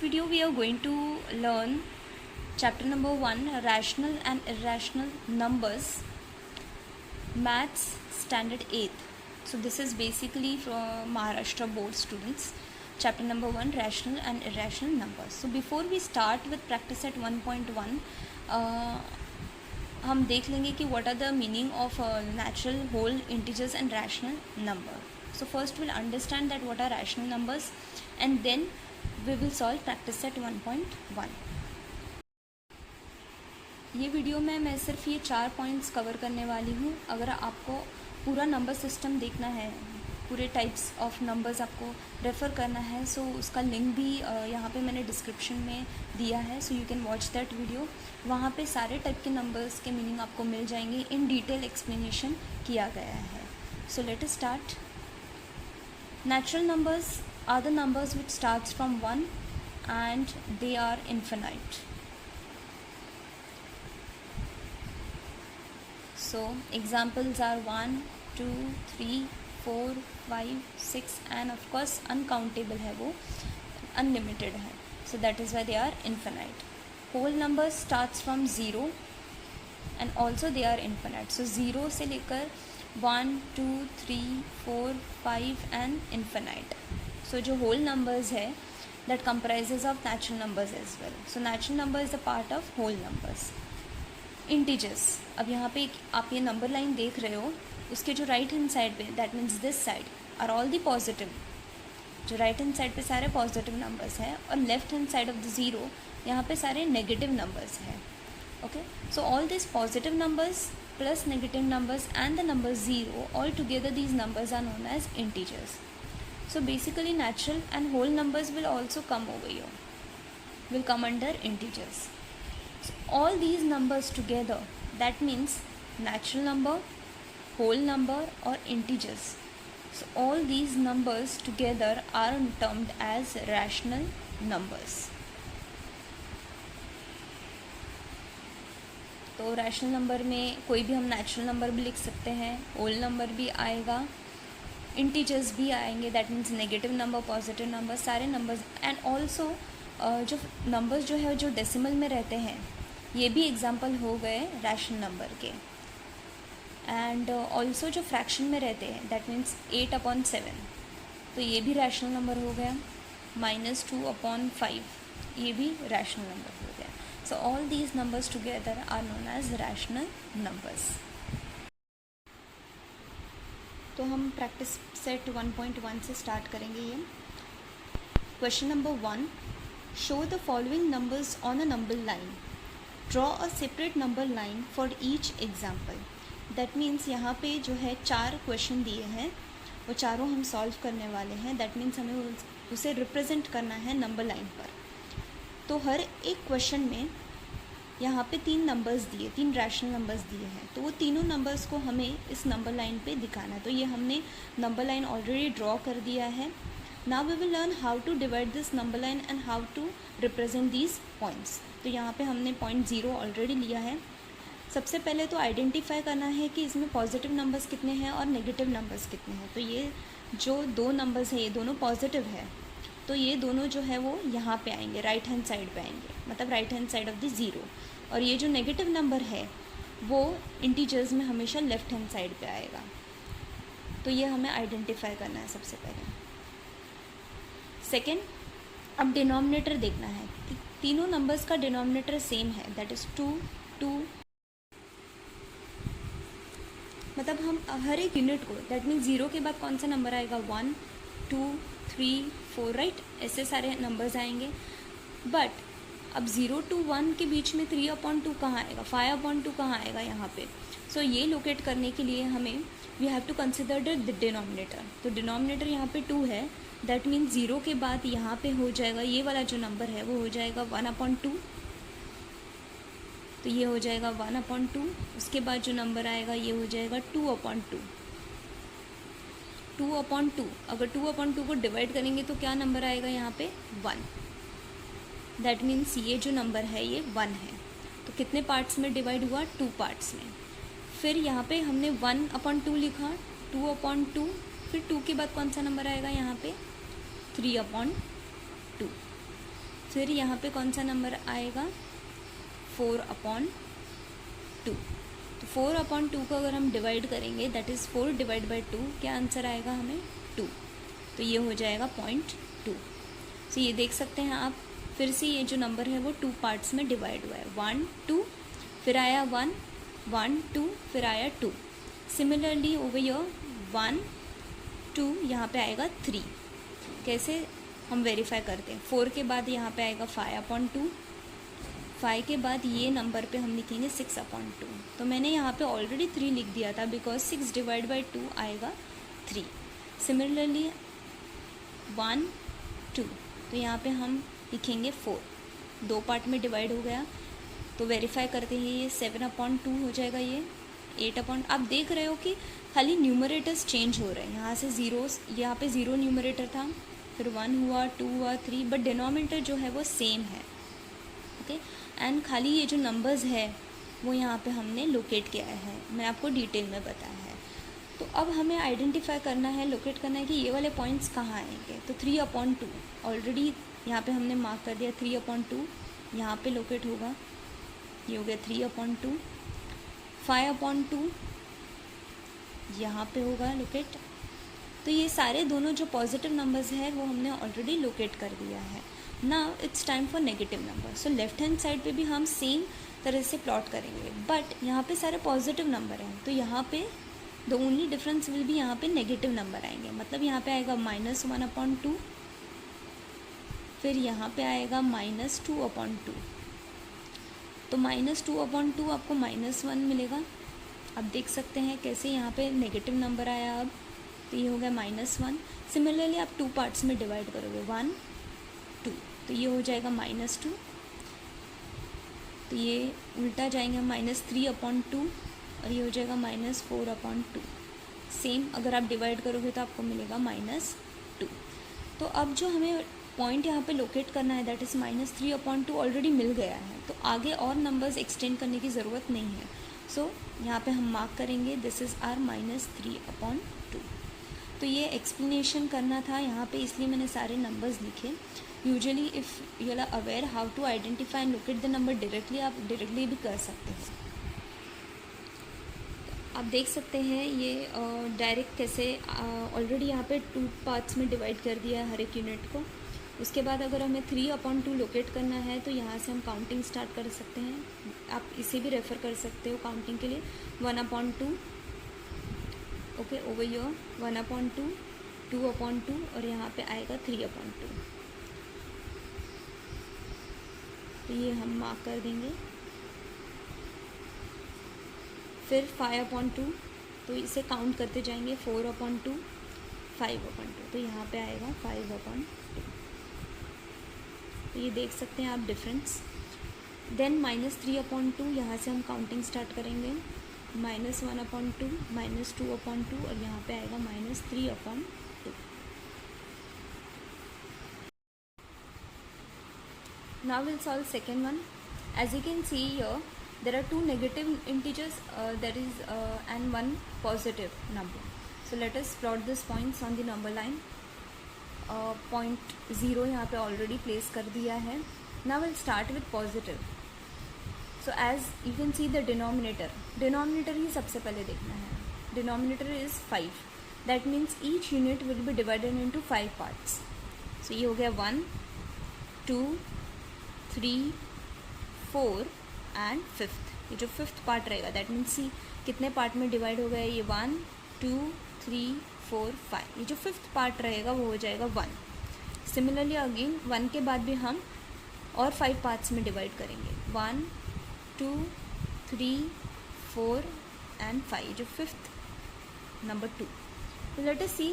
video we are going to learn chapter number 1, rational and irrational numbers, maths standard 8th. So this is basically from Maharashtra board students, chapter number 1, rational and irrational numbers. So before we start with practice at 1.1, हम देख लेंगे कि what are the meaning of natural, whole, integers and rational number. So first we'll understand that what are rational numbers and then we will solve practice set 1.1. ये video में मैं सिर्फ ये 4 points cover करने वाली हूँ. अगर आपको पूरा नंबर सिस्टम देखना है, पूरे टाइप्स ऑफ नंबर्स आपको रेफ़र करना है, सो उसका लिंक भी यहाँ पे मैंने डिस्क्रिप्शन में दिया है, so you can watch that video. वहाँ पे सारे टाइप के नंबर्स के मीनिंग आपको मिल जाएंगे, इन डिटेल एक्सप्लेनेशन किया गया है. So let us start. Natural numbers are the numbers which starts from 1 and they are infinite. So examples are 1, 2, 3, 4, 5, 6 and of course uncountable है, वो unlimited है. So that is why they are infinite. Whole numbers starts from 0 and also they are infinite. So 0 से लेकर 1, 2, 3, 4, 5 and infinite. So जो whole numbers है that comprises of natural numbers as well. So natural number is a part of whole numbers. Integers. अब यहाँ पे आप ये number line देख रहे हो, उसके जो राइट हैंड साइड पे, that means this side are all the positive. जो राइट हैंड साइड पे सारे पॉजिटिव नंबर्स हैं और left hand side of the zero यहाँ पे सारे नेगेटिव नंबर्स हैं. Okay, so all this positive numbers plus negative numbers and the number 0, all together these numbers are known as integers. So basically natural and whole numbers will also come over here, will come under integers. So all these numbers together, that means natural number, whole number or integers. So all these numbers together are termed as rational numbers. तो rational number में कोई भी हम natural number भी लिख सकते हैं, whole number भी आएगा, इंटीजर्स भी आएंगे, that means negative number, positive number, सारे नंबर्स. एंड ऑल्सो जो नंबर्स जो है जो डेसिमल में रहते हैं, ये भी एग्जांपल हो गए रैशनल नंबर के. एंड ऑल्सो जो फ्रैक्शन में रहते हैं, दैट मीन्स 8/7, तो ये भी रैशनल नंबर हो गया. -2/5, ये भी रैशनल नंबर हो गया. So all these numbers together are known as rational numbers. तो हम प्रैक्टिस सेट 1.1 से स्टार्ट करेंगे. ये question number 1, show the following numbers on a number line, draw a separate number line for each example. That means यहाँ पे जो है 4 question दिए हैं, वो चारों हम सॉल्व करने वाले हैं. दैट मीन्स हमें उसे रिप्रेजेंट करना है नंबर लाइन पर. तो हर एक क्वेश्चन में यहाँ पे 3 नंबर्स दिए, 3 रैशनल नंबर्स दिए हैं, तो वो तीनों नंबर्स को हमें इस नंबर लाइन पे दिखाना है. तो ये हमने नंबर लाइन ऑलरेडी ड्रॉ कर दिया है. Now we will learn how to divide this number line and how to represent these points. तो यहाँ पे हमने पॉइंट 0 ऑलरेडी लिया है. सबसे पहले तो आइडेंटिफाई करना है कि इसमें पॉजिटिव नंबर्स कितने हैं और नेगेटिव नंबर्स कितने हैं. तो ये जो 2 नंबर्स हैं ये दोनों पॉजिटिव है, तो ये दोनों जो है वो यहाँ पे आएंगे, राइट हैंड साइड पे आएंगे, मतलब right hand side of the zero. और ये जो नेगेटिव नंबर है वो इंटीजर्स में हमेशा लेफ़्ट हैंड साइड पे आएगा. तो ये हमें आइडेंटिफाई करना है सबसे पहले. सेकेंड, अब डिनोमिनेटर देखना है. तीनों नंबर्स का डिनोमिनेटर सेम है, दैट इज़ 2, 2. मतलब हम हर एक यूनिट को, दैट मीन्स 0 के बाद कौन सा नंबर आएगा, 1, 2, 3, 4, राइट, ऐसे सारे नंबर्स आएंगे. बट अब 0 to 1 के बीच में 3/2 कहाँ आएगा, 5/2 कहाँ आएगा यहाँ पे. सो ये लोकेट करने के लिए हमें we have to consider the denominator. तो डिनोमिनेटर यहाँ पे 2 है, दैट मीन्स 0 के बाद यहाँ पे हो जाएगा, ये वाला जो नंबर है वो हो जाएगा 1/2. तो ये हो जाएगा 1/2. उसके बाद जो नंबर आएगा ये हो जाएगा 2/2. 2/2, अगर 2/2 को डिवाइड करेंगे तो क्या नंबर आएगा यहाँ पे, 1. दैट मीन्स ये जो नंबर है ये 1 है. तो कितने पार्ट्स में डिवाइड हुआ, 2 पार्ट्स में. फिर यहाँ पे हमने 1/2 लिखा, 2/2, फिर 2 के बाद कौन सा नंबर आएगा यहाँ पे, 3/2. फिर यहाँ पे कौन सा नंबर आएगा, 4/2। तो 4/2 को अगर हम डिवाइड करेंगे, दैट इज़ 4 डिवाइड बाई 2, क्या आंसर आएगा हमें, 2। तो ये हो जाएगा 0.2। तो ये देख सकते हैं आप, फिर से ये जो नंबर है वो 2 पार्ट्स में डिवाइड हुआ है, 1 2, फिर आया 1 1 2, फिर आया 2। सिमिलरली ओवर यर 1 2, यहाँ पे आएगा 3। कैसे हम वेरीफाई करते हैं, 4 के बाद यहाँ पे आएगा 5/2, 5 के बाद ये नंबर पे हम लिखेंगे 6/2। तो मैंने यहाँ पे ऑलरेडी 3 लिख दिया था, बिकॉज 6 डिवाइड बाई 2 आएगा 3। सिमिलरली 1 2, तो यहाँ पे हम लिखेंगे 4, 2 पार्ट में डिवाइड हो गया। तो वेरीफाई करते हैं, ये 7/2 हो जाएगा, ये 8 आप देख रहे हो कि खाली न्यूमरेटर्स चेंज हो रहे हैं, यहाँ से ज़ीरोस, यहाँ पे 0 न्यूमरेटर था, फिर 1 हुआ, 2 हुआ, 3, बट डिनोमिनेटर जो है वो सेम है। ओके, एंड खाली ये जो नंबर्स है वो यहाँ पे हमने लोकेट किया है, मैं आपको डिटेल में बताया है। तो अब हमें आइडेंटिफाई करना है, लोकेट करना है कि ये वाले पॉइंट्स कहाँ आएंगे। तो 3/2 ऑलरेडी यहाँ पे हमने मार्क कर दिया, 3/2 यहाँ पे लोकेट होगा, ये हो गया 3/2। 5/2 यहाँ पे होगा लोकेट। तो ये सारे दोनों जो पॉजिटिव नंबर्स है वो हमने ऑलरेडी लोकेट कर दिया है। Now it's time for negative number. So left hand side पे भी हम सेम तरह से प्लॉट करेंगे, बट यहाँ पे सारे पॉजिटिव नंबर हैं, तो यहाँ पे the only difference will be, यहाँ पे नेगेटिव नंबर आएंगे। मतलब यहाँ पे आएगा -1/2, फिर यहाँ पे आएगा -2/2। तो -2/2 आपको -1 मिलेगा। आप देख सकते हैं कैसे यहाँ पे नेगेटिव नंबर आया अब, तो ये हो गया -1। सिमिलरली आप 2 पार्ट्स में डिवाइड करोगे, 1 2, तो ये हो जाएगा -2। तो ये उल्टा जाएंगे, -3/2, और ये हो जाएगा -4/2। सेम अगर आप डिवाइड करोगे तो आपको मिलेगा -2। तो अब जो हमें पॉइंट यहाँ पे लोकेट करना है, दैट इज़ -3/2 ऑलरेडी मिल गया है, तो आगे और नंबर्स एक्सटेंड करने की ज़रूरत नहीं है। सो यहाँ पे हम मार्क करेंगे, दिस इज़ आर -3/2। तो ये एक्सप्लेनेशन करना था यहाँ पे, इसलिए मैंने सारे नंबर्स लिखे। Usually if you are aware how to identify and locate the number directly, आप डायरेक्टली भी कर सकते हैं। आप देख सकते हैं ये डायरेक्ट कैसे ऑलरेडी यहाँ पे 2 पार्ट्स में डिवाइड कर दिया है हर एक यूनिट को। उसके बाद अगर हमें 3/2 लोकेट करना है तो यहाँ से हम काउंटिंग स्टार्ट कर सकते हैं। आप इसे भी रेफ़र कर सकते हो काउंटिंग के लिए। 1/2, ओके, ओवर यर 1/2, 2/2, और यहाँ पे आएगा 3/2। तो ये हम मार्क कर देंगे। फिर 5/2, तो इसे काउंट करते जाएंगे, 4/2, 5/2, तो यहाँ पे आएगा 5/2। तो ये देख सकते हैं आप डिफरेंस। देन -3/2, यहाँ से हम काउंटिंग स्टार्ट करेंगे, -1/2, -2/2, और यहाँ पे आएगा -3/2। Now we'll solve second one. As you can see here, there are 2 negative integers, that is and 1 positive number. So let us plot these points on the number line. Point 0 यहाँ पे already place कर दिया है. Now we'll start with positive. So as you can see the denominator ही सबसे पहले देखना है. Denominator is 5. That means each unit will be divided into 5 parts. So ये हो गया 1 2 3 4 एंड 5th. ये जो 5th पार्ट रहेगा, दैट मीन्स सी कितने पार्ट में डिवाइड हो गया, ये 1 2 3 4 5। ये जो 5th पार्ट रहेगा वो हो जाएगा 1। सिमिलरली अगेन 1 के बाद भी हम और 5 पार्ट्स में डिवाइड करेंगे, 1 2 3 4 एंड 5, जो 5th नंबर 2। तो लेट अस सी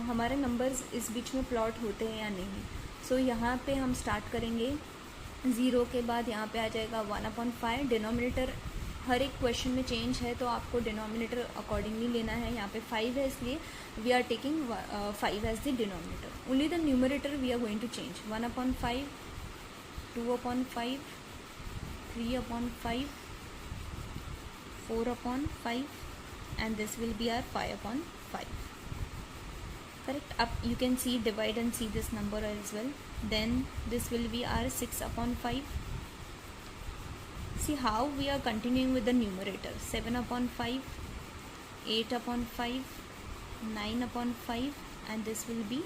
हमारे नंबर्स इस बीच में प्लॉट होते हैं या नहीं। सो यहाँ पे हम स्टार्ट करेंगे 0 के बाद यहाँ पे आ जाएगा 1/5। डिनोमिनेटर हर एक क्वेश्चन में चेंज है, तो आपको डिनोमिनेटर अकॉर्डिंगली लेना है। यहाँ पे 5 है, इसलिए we are taking 5 as the denominator. Only the numerator we are going to change. 1/5, 2/5, 3/5, 4/5, and this will be our 5/5. correct. Up you can see, divide and see this number as well. Then this will be our 6 upon 5. See how we are continuing with the numerator. 7 upon 5, 8 upon 5, 9 upon 5, and this will be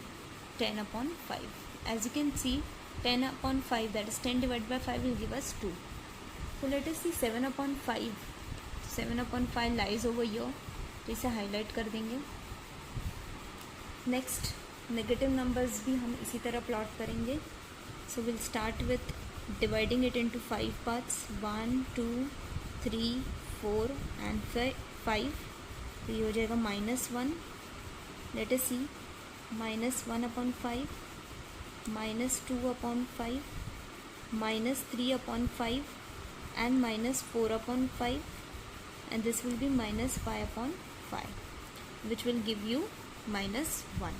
10 upon 5. As you can see, 10 upon 5, that is 10 divided by 5, will give us 2. So let us see 7 upon 5. 7 upon 5 lies over here. तो इसे highlight कर देंगे. Next negative numbers भी हम इसी तरह plot करेंगे. सो will start with dividing it into 5 parts. 1 2 3 4 and 5. तो ये हो जाएगा -1. Let us C. -1 upon 5, -2 upon 5, -3 upon 5, and -4 upon 5, and this will be -5 upon 5, which will give you -1.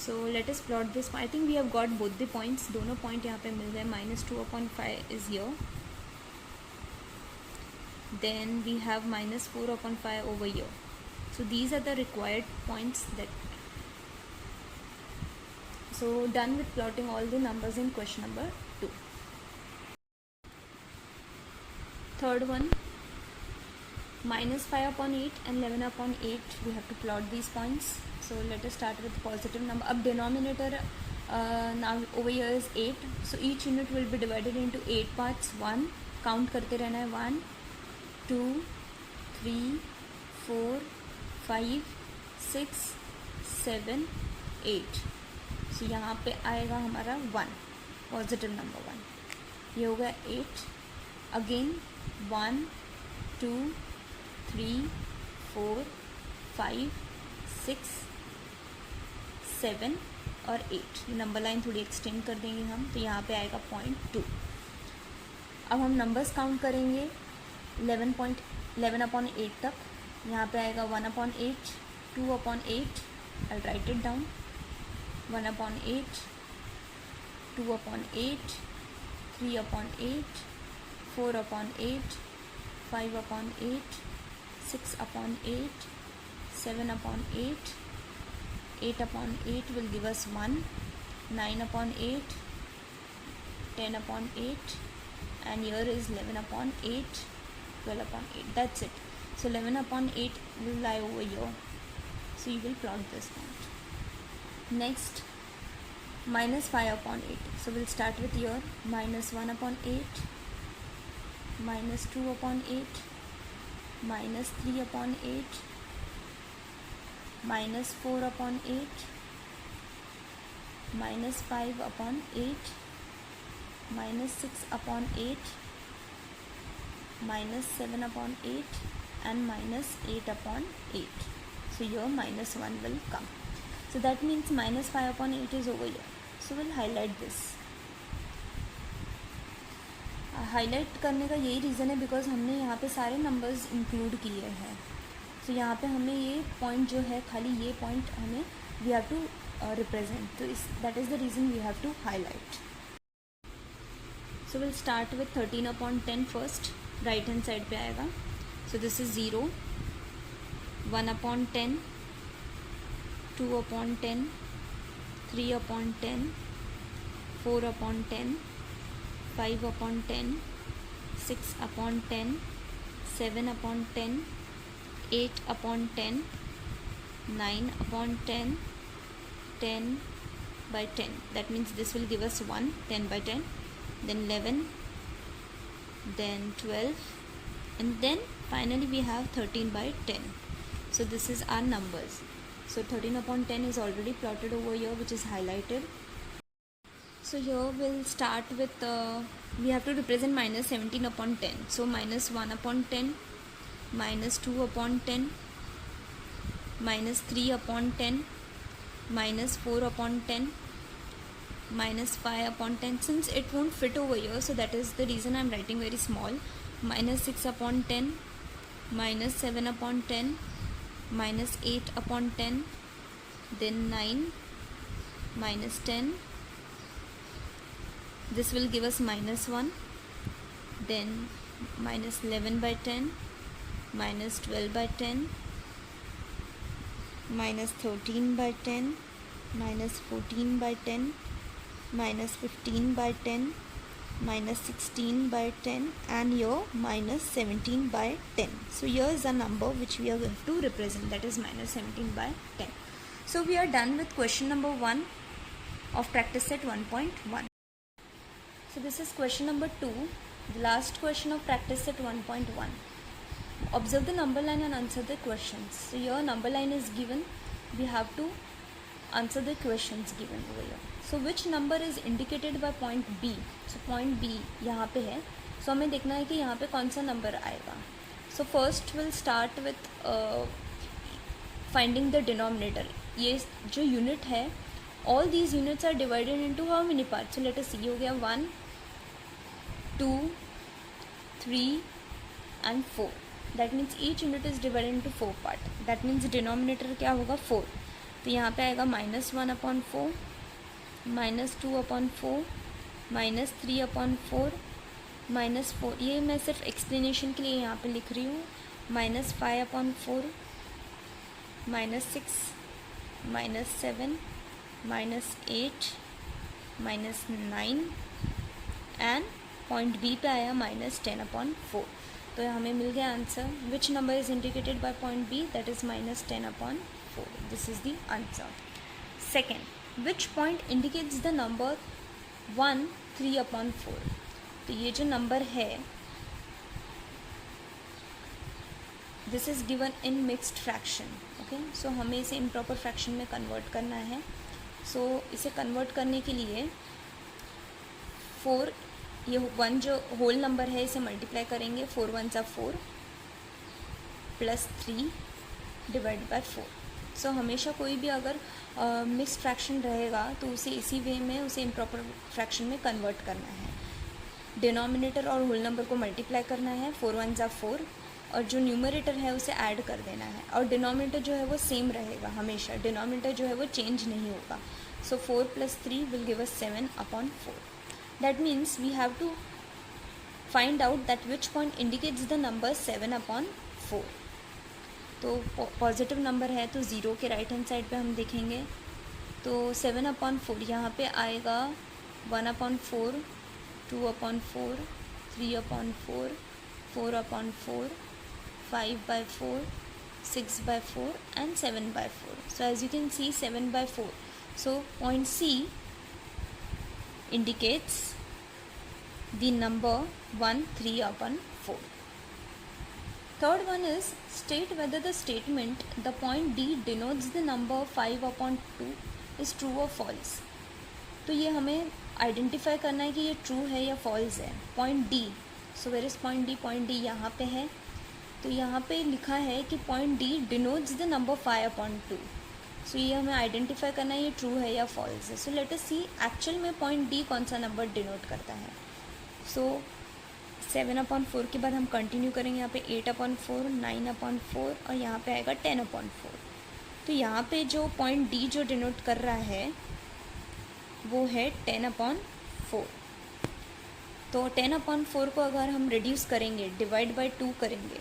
So let us plot this. I think we have got both the points. दोनों point यहाँ पे मिल गए. -2 upon 5 is here. Then we have -4 upon 5 over here. So these are the required points that. So done with plotting all the numbers in question number 2. Third one, -5 upon 8 and 11 upon 8. We have to plot these points. So let us start with positive number. अब denominator now over here is 8. So each unit will be divided into 8 parts. 1, count करते रहना है. 1 2 3 4 5 6 7 8. So यहाँ पे आएगा हमारा 1, positive number 1. ये होगा 8. अगेन 1 2 3 4 5 6 7 और 8. ये नंबर लाइन थोड़ी एक्सटेंड कर देंगे हम. तो यहाँ पे आएगा 0.2. अब हम नंबर्स काउंट करेंगे 11 अपॉन 8 तक. यहाँ पे आएगा 1 upon 8, 2 upon 8. I'll write it down. 1 upon 8, 2 upon 8, 3 upon 8, 4 upon 8, 5 upon 8, 6 upon 8, 7 upon 8, 8 upon 8 will give us 1, 9 upon 8, 10 upon 8, and here is 11 upon 8, 12 upon 8. That's it. So 11 upon 8 will lie over here. So you will plot this point. Next, -5 upon 8. So we'll start with here. -1 upon 8, -2 upon 8, -3 upon 8, -4 upon 8, -5 upon 8, -6 upon 8, -7 upon 8, and -8 upon 8. So here -1 will come. So that means -5 upon 8 is over here. So we'll highlight this. Highlight करने का यही reason है because हमने यहाँ पे सारे numbers include किए हैं. तो यहाँ पे हमें ये पॉइंट जो है, खाली ये पॉइंट हमें वी हैव टू रिप्रेजेंट. तो इस that is the reason we have to highlight. So will start with 13 upon 10 first. Right hand side पे आएगा. So this is 0. 1 upon 10, 2 upon 10, 3 upon 10, 4 upon 10, 5 upon 10, 6 upon 10, 7 upon 10, 8 upon 10, 9 upon 10, 10 by 10. That means this will give us 1, 10 by 10, then 11, then 12, and then finally we have 13 by 10. So this is our numbers. So 13 upon 10 is already plotted over here, which is highlighted. So here we'll start with we have to represent -17 upon 10. So -1 upon 10, -2 upon 10, -3 upon 10, -4 upon 10, -5 upon 10. Since it won't fit over here, so that is the reason I'm writing very small. -6 upon 10, -7 upon 10, -8 upon 10, then 9, -10. This will give us -1, then -11 by 10, -12 by 10, minus 13 by 10, minus 14 by 10, minus 15 by 10, minus 16 by 10, and here minus 17 by 10. So here is a number which we are going to represent, that is minus 17 by 10. So we are done with question number 1 of practice set 1.1. So this is question number 2, the last question of practice set 1.1. Observe the number line and answer the questions. So your number line is given, we have to answer the questions given over here. So which number is indicated by point B? So point B यहाँ पे है, so हमें देखना है कि यहाँ पे कौन सा नंबर आएगा. So first we'll start with finding the denominator. ये जो unit है, all these units are divided into how many parts? So let us see, हो गया 1, 2, 3 and 4. That means each unit is divided into 4 part. That means denominator क्या होगा 4. तो यहाँ पे आएगा -1/4, -2/4, -3/4, -4. ये मैं सिर्फ एक्सप्लेनेशन के लिए यहाँ पे लिख रही हूँ. -5/4, -6, -7, -8, -9 एंड पॉइंट बी पे आया -10/4. तो हमें मिल गया answer. Which number is indicated by point B? That is -10/4. This is the answer. Second, which point indicates the number 1, 3/4. तो ये जो नंबर है, this is given in mixed fraction. Okay, so हमें इसे इम्प्रॉपर फ्रैक्शन में कन्वर्ट करना है. सो इसे कन्वर्ट करने के लिए 4, ये 1 जो होल नंबर है इसे मल्टीप्लाई करेंगे. 4 1 सा 4 प्लस 3 डिवाइड बाय 4. सो हमेशा कोई भी अगर मिक्स फ्रैक्शन रहेगा तो उसे इसी वे में उसे इम्प्रॉपर फ्रैक्शन में कन्वर्ट करना है. डिनोमिनेटर और होल नंबर को मल्टीप्लाई करना है. 4 1 सा 4 और जो न्यूमरेटर है उसे ऐड कर देना है. और डिनोमिनेटर जो है वो सेम रहेगा हमेशा. डिनोमिनेटर जो है वो चेंज नहीं होगा. सो 4 + 3 will give us 7/4. That means we have to find out that which point indicates the number 7/4. तो पॉजिटिव नंबर है तो 0 के राइट हैंड साइड पे हम देखेंगे. तो 7/4 यहाँ पे आएगा 1/4, 2/4, 3/4, 4/4, 5/4, 6/4 and 7/4. So as you can see 7/4. So point C indicates the number 1, 3/4. Third one is state whether the statement the point D denotes the number 5/2 is true or false. तो ये हमें आइडेंटिफाई करना है कि ये ट्रू है या false है. Point D, so where is point D? Point D यहाँ पे है. तो यहाँ पे लिखा है कि point D denotes the number 5/2. So ये हमें आइडेंटिफाई करना है ये ट्रू है या फॉल्स है. सो लेट अस सी एक्चुअल में पॉइंट डी कौन सा नंबर डिनोट करता है. सो 7/4 के बाद हम कंटिन्यू करेंगे. यहाँ पे 8/4, 9/4 और यहाँ पे आएगा 10/4. तो यहाँ पे जो पॉइंट डी जो डिनोट कर रहा है वो है 10/4. तो 10/4 को अगर हम रिड्यूस करेंगे, डिवाइड बाय 2 करेंगे,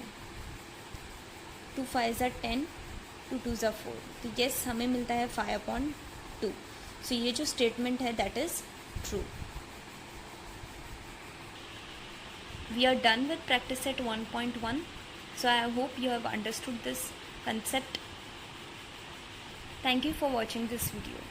2 5 = 10, 2 2 = 4. तो येस हमें मिलता है 5/2. सो ये जो स्टेटमेंट है that is true. We are done with practice set 1.1. So I hope you have understood this concept. Thank you for watching this video.